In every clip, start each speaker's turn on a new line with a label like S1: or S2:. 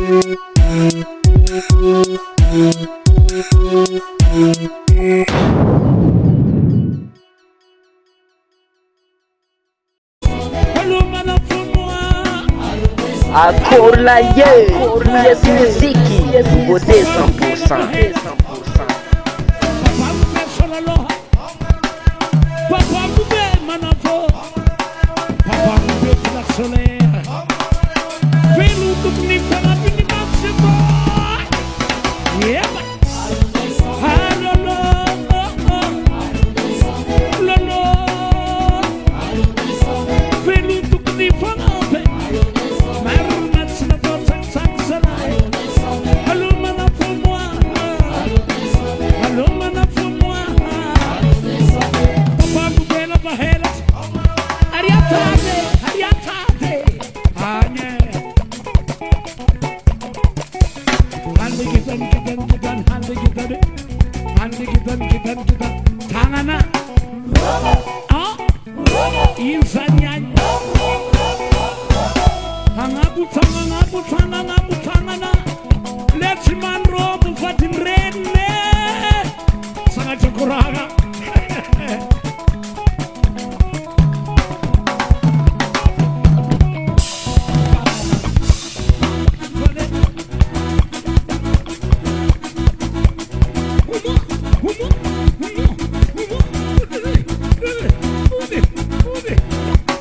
S1: Encore la yes musique, nouveauté 100%.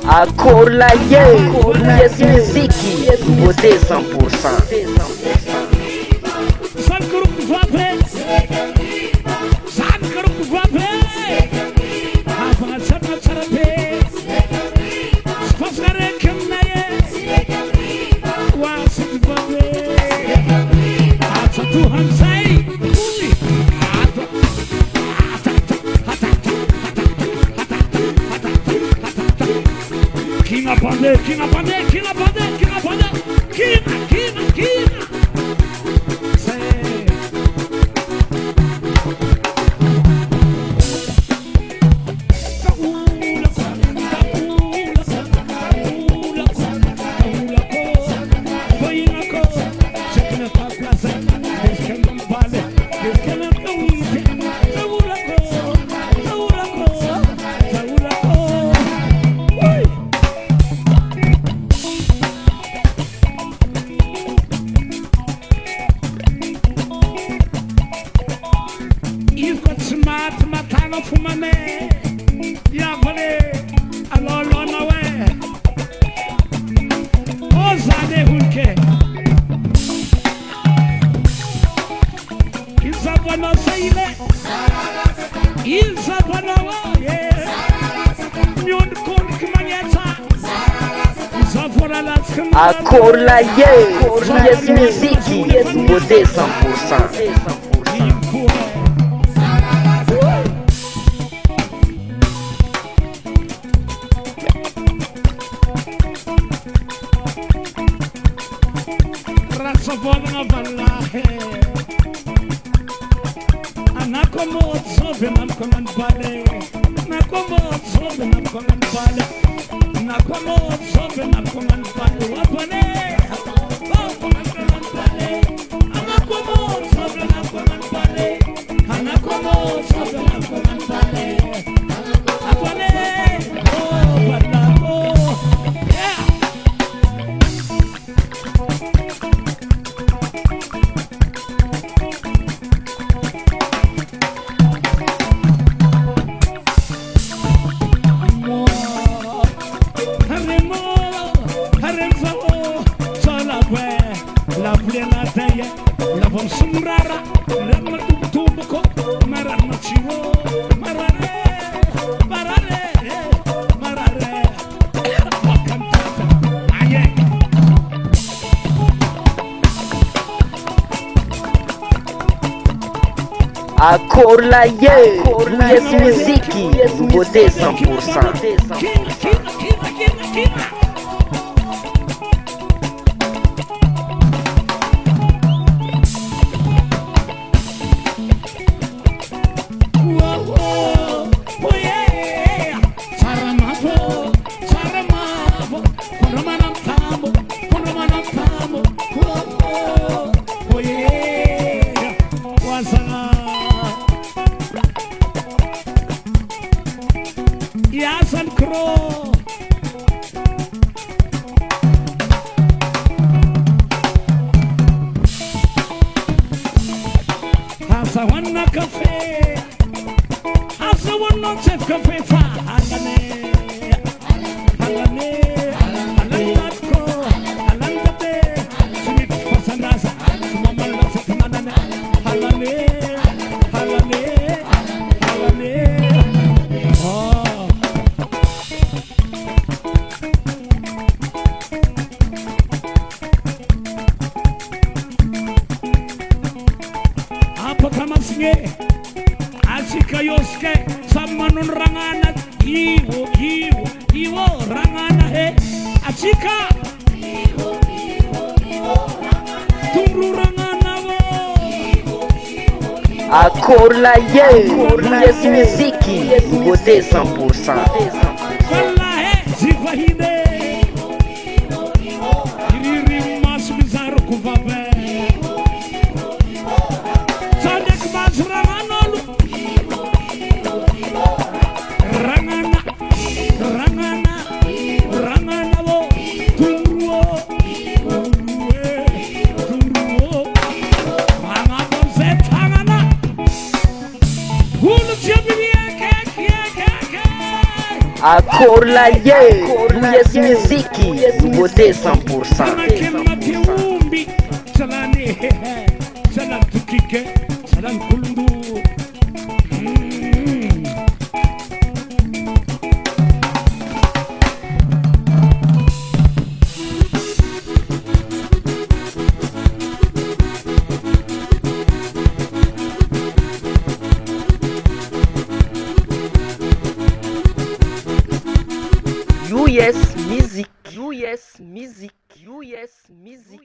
S1: Encore la yes musique, nouveauté 100%. Encore la yes musique, nouveauté 100%. Encore la yes musique, nouveauté 100%.
S2: cafe. Asa one not safe cafe fa halane. Halane. Halanatko. Halangate. Sumit pasandasa. Sumama la satanane. Halane. Halane. Halane. Oh. Apa kamasnge? Asika yoske samanun rangana iwo rangana he asika iwo rangana turu rangana wo
S1: Akorlaye, yes muziki, nouveauté 100%.
S2: wallahi zivahide iriri mas bizarre kuvabe sadek mas rangana lu Rangana wo tunruo mama bonse tangana hulu chabiya ke
S1: Akorlaye, yes muziki, nouveauté 100%.
S2: Matiumbi salani salam tukike salam kulundu
S1: US music, US music, US music.